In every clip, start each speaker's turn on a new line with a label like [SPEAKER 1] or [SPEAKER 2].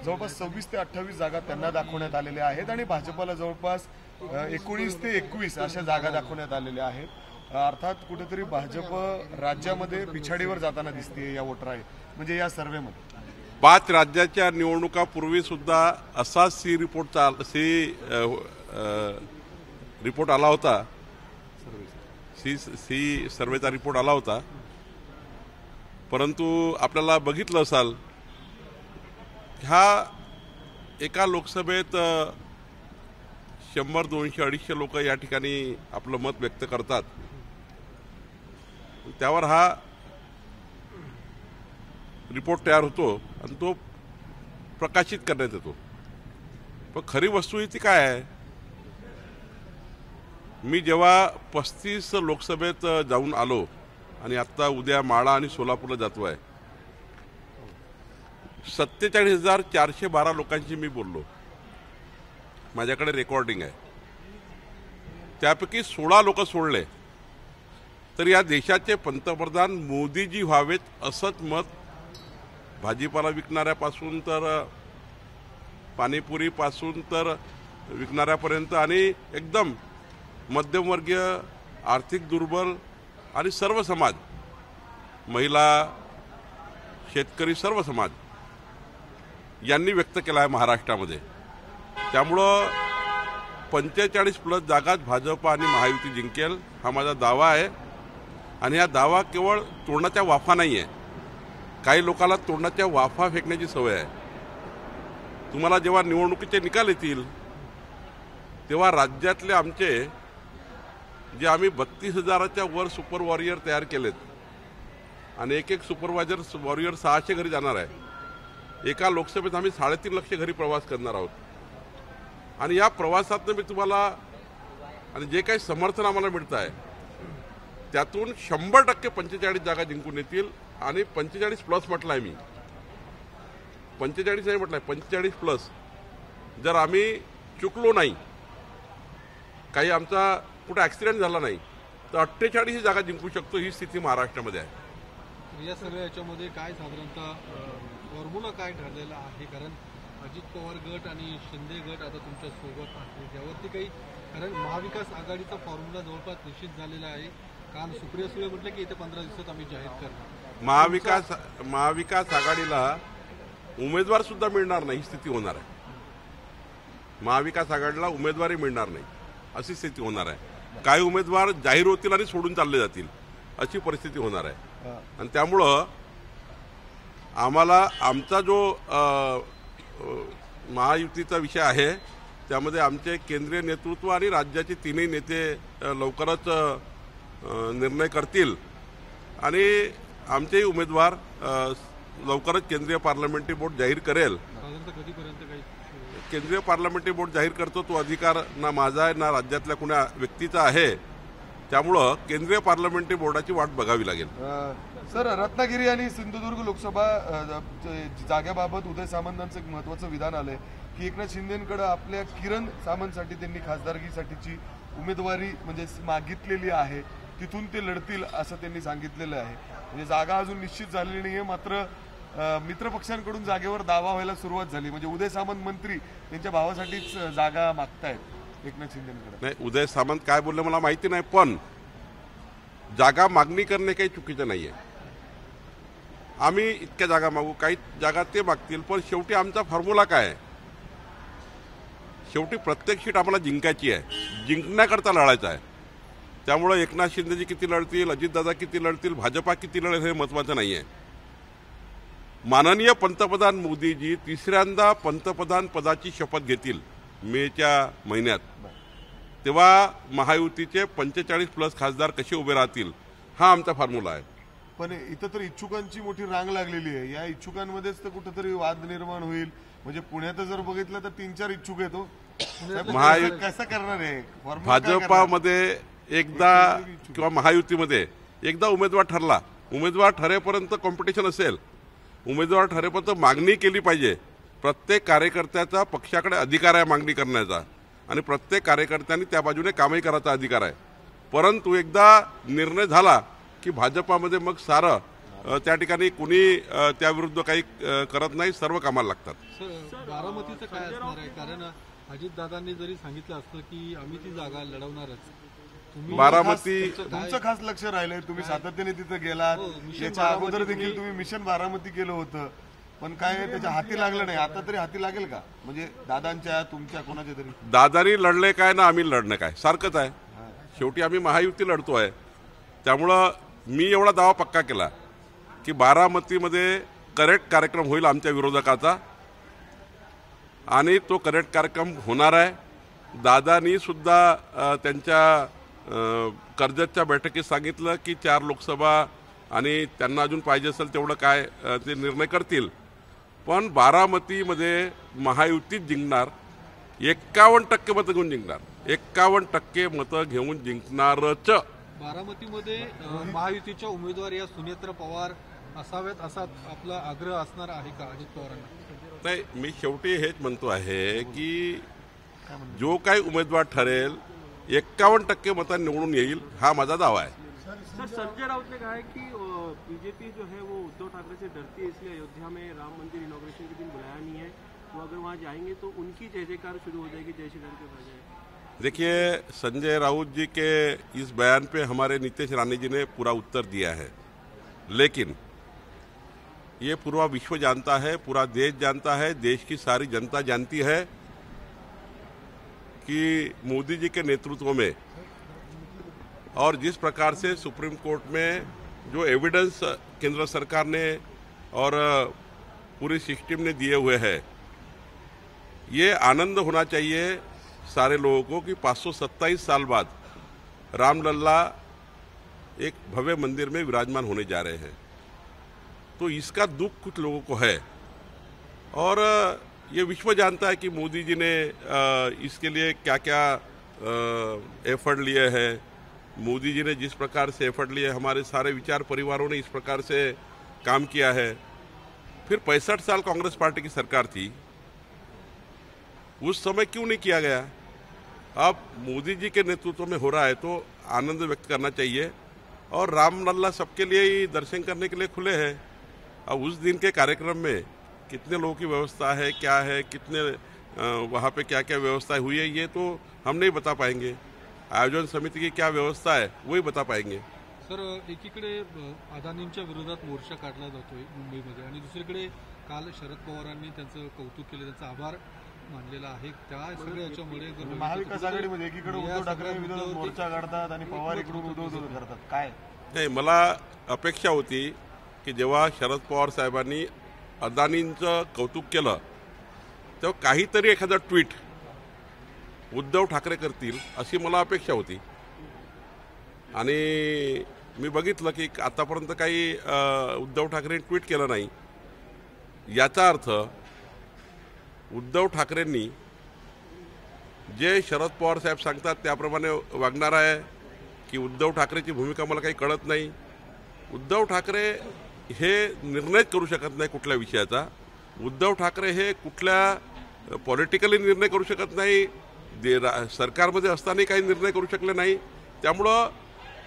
[SPEAKER 1] जवळपास 26 ते 28 जागा त्यांना दाखवण्यात आलेल्या आहेत आणि भाजपला जवळपास 19 ते 21 अशा जागा दाखवण्यात आलेल्या आहेत। अर्थात कुठेतरी भाजप राज्यामध्ये पिछाडीवर जाताना दिसते या वोटर म्हणजे या सर्व्हेमध्ये।
[SPEAKER 2] 5 राज्याच्या निवडणुकापूर्वी सुद्धा असा रिपोर्ट आला होता, सी सर्वेचा रिपोर्ट आला होता। परंतु आपल्याला बघितलं असाल ह्या एका लोकसभेत 100, 200, 250 लोक या ठिकाणी आपलं मत व्यक्त करतात, त्यावर हा रिपोर्ट तयार होतो आणि तो प्रकाशित करण्यात येतो। पण खरी वस्तुस्थिती काय आहे? मी जेव्हा 35 लोकसभेत जाऊन आलो आणि आता उद्या माळा आणि सोलापूरला जातो आहे, 47,412 लोकांशी मी बोललो, माझ्याकडे रेकॉर्डिंग आहे। त्यापैकी 16 लोक सोडले तर या देशाचे पंतप्रधान मोदीजी व्हावेत असंच मत भाजीपाला विकणाऱ्यापासून तर पाणीपुरीपासून तर विकणाऱ्यापर्यंत आणि एकदम मध्यमवर्गीय, आर्थिक दुर्बल आणि सर्व समाज, महिला, शेतकरी, सर्व समाज यांनी व्यक्त केला आहे महाराष्ट्रामध्ये। त्यामुळं 45+ जागात भाजप आणि महायुती जिंकेल हा माझा दावा आहे। आणि हा दावा केवळ तोंडाच्या वाफा नाही आहे, काही लोकांना तोंडाच्या वाफा फेकण्याची सवय आहे। तुम्हाला जेव्हा निवडणुकीचे निकाल येतील तेव्हा राज्यातले आमचे जे आम्ही 32,000च्या वर सुपर वॉरियर तयार केलेत आणि एक सुपरवायझर वॉरियर 600 घरी जाणार आहे। एका लोकसभेत आम्ही 3.5 लाख घरी प्रवास करणार आहोत आणि या प्रवासातनं मी तुम्हाला आणि जे काही समर्थन आम्हाला मिळतं आहे त्यातून 100% 45 जागा जिंकून येतील आणि 45+ म्हटलं आहे मी, 45 नाही म्हटलं आहे, 45+। जर आम्ही चुकलो नाही, काही आमचा कुठे ॲक्सिडेंट झाला नाही तर 48 ही जागा जिंकू शकतो, ही स्थिती महाराष्ट्रामध्ये आहे।
[SPEAKER 3] या सगळ्या याच्यामध्ये काय साधारणतः फॉर्म्युला काय ठरलेला आहे? कारण अजित पवार गट आणि शिंदे गट आता तुमच्या सोबत आहे, त्यावरती काही, कारण महाविकास आघाडीचा फॉर्म्युला जवळपास निश्चित झालेला आहे। काल सुप्रिया सुळे म्हटलं की येत्या 15 दिवसात आम्ही जाहीर करणार।
[SPEAKER 2] महाविकास आघाडीला उमेदवार सुद्धा मिळणार नाही, ही स्थिती होणार आहे। महाविकास आघाडीला उमेदवारी मिळणार नाही अशी स्थिती होणार आहे। काही उमेदवार जाहीर होतील आणि सोडून चालले जातील अशी परिस्थिती होणार आहे। आणि त्यामुळं आम्हाला आमचा जो महायुतीचा विषय आहे त्यामध्ये आमचे केंद्रीय नेतृत्व आणि राज्याचे 3ही नेते लवकरच निर्णय करतील आणि आमचेही उमेदवार लवकरच केंद्रीय पार्लमेंटरी बोर्ड जाहीर करेल। केंद्रीय पार्लमेंटरी बोर्ड जाहीर करतो तो अधिकार ना माझा आहे ना राज्यातल्या कुणा व्यक्तीचा आहे, त्यामुळं केंद्रीय पार्लमेंटरी बोर्डाची वाट बघावी लागेल।
[SPEAKER 1] सर, रत्नागिरी आणि सिंधुदुर्ग लोकसभा जागेबाबत उदय सामंतांचं एक महत्त्वाचं विधान आलंय की एकनाथ शिंदेंकडे आपल्या किरण सामंतसाठी त्यांनी खासदारकीसाठीची उमेदवारी म्हणजे मागितलेली आहे, तिथून ते लढतील असं त्यांनी सांगितलेलं आहे। म्हणजे जागा अजून निश्चित झालेली नाहीये, मात्र मित्रपक्षांकडून जागेवर दावा व्हायला सुरुवात झाली। म्हणजे उदय सामंत मंत्री त्यांच्या भावासाठीच जागा मागतायत एकनाथ शिंदेंकडे।
[SPEAKER 2] नाही, उदय सामंत काय बोलले मला माहिती नाही, पण जागा मागणी करणे काही चुकीचं नाहीये। आम्ही इतक्या जागा मागू, काही जागा ते मागतील, पण शेवटी आमचा फॉर्म्युला काय आहे? शेवटी प्रत्येक सीट आम्हाला जिंकायची आहे, जिंकण्याकरता लढायचं आहे। त्यामुळे एकनाथ शिंदेजी किती लढतील, अजितदादा किती लढतील, भाजपा किती लढेल हे महत्त्वाचं नाही आहे। माननीय पंतप्रधान मोदीजी 3ऱ्यांदा पंतप्रधान पदाची शपथ घेतील मेच्या महिन्यात, तेव्हा महायुतीचे 45+ खासदार कसे उभे राहतील हा आमचा फॉर्म्युला आहे।
[SPEAKER 1] पण इथं तर इच्छुकांची मोठी रांग लागलेली आहे, या इच्छुकांमध्येच तर कुठेतरी वाद निर्माण होईल। म्हणजे पुण्यात जर बघितलं तर 3-4 इच्छुक आहेत, कसं करणार आहे?
[SPEAKER 2] भाजपामध्ये एकदा किंवा महायुतीमध्ये एकदा उमेदवार ठरला, उमेदवार ठरेपर्यंत कॉम्पिटिशन असेल, उमेदवार ठरेपर्यंत मागणी केली पाहिजे। प्रत्येक कार्यकर्त्याचा पक्षाकडे अधिकार आहे मागणी करण्याचा आणि प्रत्येक कार्यकर्त्यांनी त्या बाजूने कामही करायचा अधिकार आहे। परंतु एकदा निर्णय झाला की भाजपामध्ये मग सारं त्या ठिकाणी कुणी त्याविरुद्ध काही करत नाही, सर्व कामाला लागतात.
[SPEAKER 3] सर, बारामतीचं काय असणार आहे? कारण अजितदादांनी जरी सांगितलं असतं की आम्ही ती जागा लढवणारच, तुम्ही
[SPEAKER 2] बारामती
[SPEAKER 1] तुमचं खास लक्ष राहिलंय, तुम्ही सातत्याने तिथं गेलात. याच्या अगोदर देखील तुम्ही मिशन बारामती केलं होतं, पण काय त्याच्या हाती लागलं नाही. आता तरी हाती लागेल का? म्हणजे दादांच्या, तुमच्या, कोणाच्या तरी?
[SPEAKER 2] दादानी लढले काय ना आम्ही लढणं काय सारखंच आहे. शेवटी आम्ही महायुती लढतोय. त्यामुळं मी एवढा दावा पक्का केला की बारामतीमध्ये करेक्ट कार्यक्रम होईल आमच्या विरोधकाचा, आणि तो करेक्ट कार्यक्रम होणार आहे. दादानी सुद्धा त्यांच्या कर्जतच्या बैठकीत सांगितलं की 4 लोकसभा आणि त्यांना अजून पाहिजे असेल तेवढं काय ते निर्णय करतील, पण बारामतीमध्ये महायुतीत जिंकणार. 51% मतं घेऊन जिंकणार. 51% मतं घेऊन जिंकणारच.
[SPEAKER 3] बारामतीमध्ये महायुतीच्या उमेदवार या सुनेत्र पवार असाव्यात असा आपला आग्रह असणार आहे का अजित पवारांना?
[SPEAKER 2] नाही, मी शेवटी हेच म्हणतो आहे की जो काही उमेदवार ठरेल 51% मतं निवडून येईल, हा माझा दावा आहे.
[SPEAKER 4] सर, संजय राउत ने कहा है कि बीजेपी जो है वो उद्धव ठाकरे से डरती है, इसलिए अयोध्या में राम मंदिर इनॉग्रेशन के दिन बुलाया नहीं है. वो अगर वहाँ जाएंगे तो उनकी जय जयकार शुरू हो जाएगी जय श्री राम के बजाय.
[SPEAKER 2] देखिए, संजय राउत जी के इस बयान पे हमारे नीतीश राणे जी ने पूरा उत्तर दिया है, लेकिन ये पूरा विश्व जानता है, पूरा देश जानता है, देश की सारी जनता जानती है कि मोदी जी के नेतृत्व में और जिस प्रकार से सुप्रीम कोर्ट में जो एविडेंस केंद्र सरकार ने और पूरी सिस्टम ने दिए हुए हैं, ये आनंद होना चाहिए सारे लोगों को कि 527 साल बाद रामलल्ला एक भव्य मंदिर में विराजमान होने जा रहे हैं. तो इसका दुख कुछ लोगों को है, और ये विश्व जानता है कि मोदी जी ने इसके लिए क्या क्या एफर्ट लिए हैं. मोदी जी ने जिस प्रकार से एफर्ट लिए, हमारे सारे विचार परिवारों ने इस प्रकार से काम किया है. फिर 65 साल कांग्रेस पार्टी की सरकार थी, उस समय क्यों नहीं किया गया? अब मोदी जी के नेतृत्व में हो रहा है तो आनंद व्यक्त करना चाहिए, और रामलल्ला सबके लिए ही दर्शन करने के लिए खुले हैं. अब उस दिन के कार्यक्रम में कितने लोगों की व्यवस्था है, क्या है, कितने वहाँ पे क्या क्या व्यवस्था हुई है, ये तो हम नहीं बता पाएंगे. आयोजन समिति की क्या व्यवस्था है वही बता पाएंगे.
[SPEAKER 3] सर, एकीकडे अदानींच्या विरोधात मोर्चा काढला जातोय मुंबईमध्ये, आणि दुसरीकडे काल शरद पवारांनी त्यांचं कौतुक केलं, त्यांचा आभार मानलेला आहे. त्या सगळ्याच्यामुळे
[SPEAKER 1] महाविकास आघाडीमध्ये एकीकडे उद्धव ठाकरे विरोधात मोर्चा काढतात आणि पवार इकडून उद्धव करतात. काय
[SPEAKER 2] नाही, मला अपेक्षा होती की जेव्हा शरद पवार साहेबांनी अदानींचं कौतुक केलं तेव्हा काहीतरी एखादा ट्विट उद्धव ठाकरे करतील अशी मला अपेक्षा होती. आणि मी बघितलं की आतापर्यंत काही उद्धव ठाकरेंनी ट्विट केलं नाही. याचा अर्थ उद्धव ठाकरेंनी जे शरद पवार साहेब सांगतात त्याप्रमाणे वागणार आहे की उद्धव ठाकरेची भूमिका मला काही कळत नाही. उद्धव ठाकरे हे निर्णय करू शकत नाही कुठल्या विषयाचा. उद्धव ठाकरे हे कुठल्या पॉलिटिकली निर्णय करू शकत नाही, सरकारमध्ये असताना काही निर्णय करू शकले नाही. त्यामुळं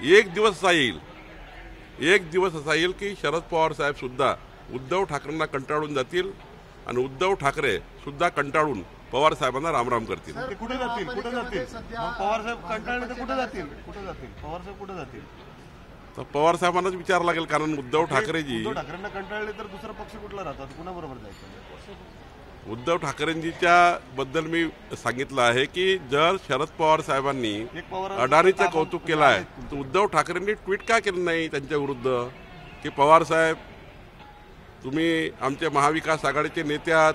[SPEAKER 2] एक दिवस असा येईल की शरद पवार साहेब सुद्धा उद्धव ठाकरेंना कंटाळून जातील आणि उद्धव ठाकरे सुद्धा कंटाळून पवार साहेबांना रामराम करतील.
[SPEAKER 1] कुठे जातील? पवार साहेब कंटाळले तर कुठे जातील? पवार साहेब कुठे जातील?
[SPEAKER 2] तर पवार साहेबांनाच विचारावं लागेल, कारण उद्धव
[SPEAKER 1] ठाकरेंना कंटाळले तर दुसरा पक्ष कुठला राहतात? कुणाबरोबर जायचं?
[SPEAKER 2] उद्धव ठाकरेंजीच्या बद्दल मी सांगितलं आहे की जर शरद पवार साहेबांनी अडाणीचं कौतुक केलं आहे तर उद्धव ठाकरेंनी ट्विट का केलं नाही त्यांच्या विरुद्ध की पवार साहेब तुम्ही आमचे महाविकास आघाडीचे नेते आहात,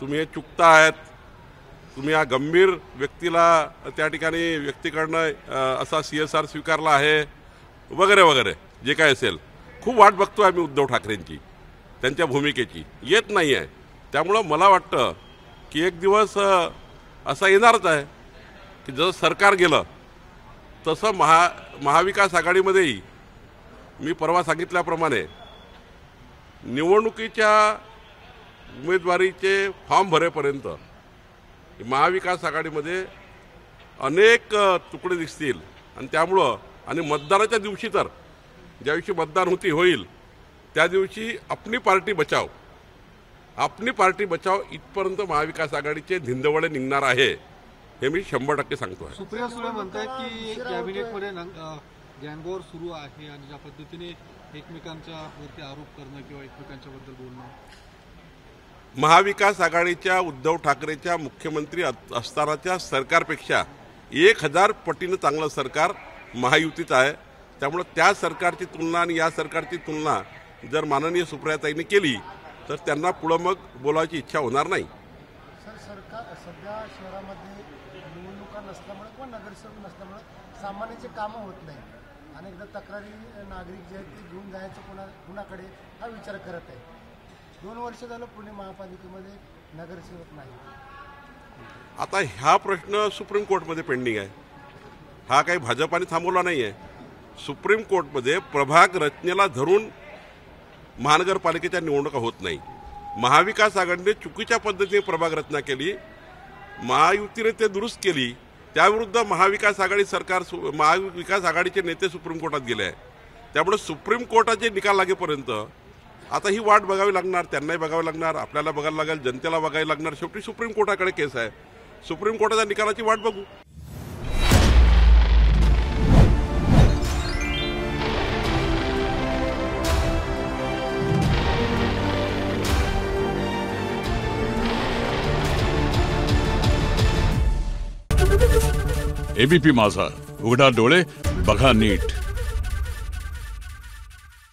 [SPEAKER 2] तुम्ही हे चुकता आहेत, तुम्ही या गंभीर व्यक्तीला त्या ठिकाणी व्यक्तीकडनं असा CSR स्वीकारला आहे वगैरे वगैरे जे काय असेल. खूप वाट बघतो आम्ही उद्धव ठाकरेंची, त्यांच्या भूमिकेची. येत नाही आहे. त्यामुळं मला वाटतं की एक दिवस असा येणारच आहे की जसं सरकार गेलं तसं महाविकास आघाडीमध्येही मी परवा सांगितल्याप्रमाणे निवडणुकीच्या उमेदवारीचे फॉर्म भरेपर्यंत महाविकास आघाडीमध्ये अनेक तुकडे दिसतील. आणि त्यामुळं आणि मतदानाच्या दिवशी तर ज्या दिवशी मतदान होईल त्या दिवशी अपनी पार्टी बचाव इथपर्यंत महाविकास आघाडीचे धिंदवडे निघणार आहे, हे मी 100% सांगतो आहे.
[SPEAKER 3] सुप्रिया सुळे म्हणतायत की कॅबिनेटमध्ये गँगवॉर सुरू आहे आणि ज्या पद्धतीने एकमेकांच्या वरती आरोप करणं किंवा एकमेकांच्या बद्दल बोलणं.
[SPEAKER 2] महाविकास आघाडीच्या उद्धव ठाकरेच्या मुख्यमंत्री असतानाच्या सरकारपेक्षा 1000 पटीनं चांगलं सरकार महायुतीचं आहे. त्यामुळे त्या सरकारची तुलना आणि या सरकारची तुलना जर माननीय सुप्रियाताईंनी केली तर त्यांना पुढं मग बोलायची इच्छा होणार नाही.
[SPEAKER 5] सरकार सध्या शहरामध्ये निवडणुका नसल्यामुळे किंवा नगरसेवक नसल्यामुळे सामान्याचे कामं होत नाही. अनेकदा तक्रारी नागरिक जे आहेत ते घेऊन जायचं कुणाकडे हा विचार करत आहे. 2 वर्ष झालं पुणे महापालिकेमध्ये नगरसेवक नाही.
[SPEAKER 2] आता हा प्रश्न सुप्रीम कोर्टमध्ये पेंडिंग आहे. हा काही भाजपाने थांबवला नाही आहे. सुप्रीम कोर्टमध्ये प्रभाग रचनेला धरून महानगरपालिकेच्या निवडणुका होत नाही. महाविकास आघाडीने चुकीच्या पद्धतीने प्रभाग रचना केली, महायुतीने ते दुरुस्त केली, त्याविरुद्ध महाविकास आघाडीचे नेते सुप्रीम कोर्टात गेले आहे. त्यामुळे सुप्रीम कोर्टाचे निकाल लागेपर्यंत आता ही वाट बघावी लागणार, त्यांनाही बघावी लागणार, आपल्याला बघायला लागेल, जनतेला बघायला लागणार. शेवटी सुप्रीम कोर्टाकडे केस आहे. सुप्रीम कोर्टाच्या निकालाची वाट बघू.
[SPEAKER 6] एबीपी माझा, उघडा डोळे बघा नीट.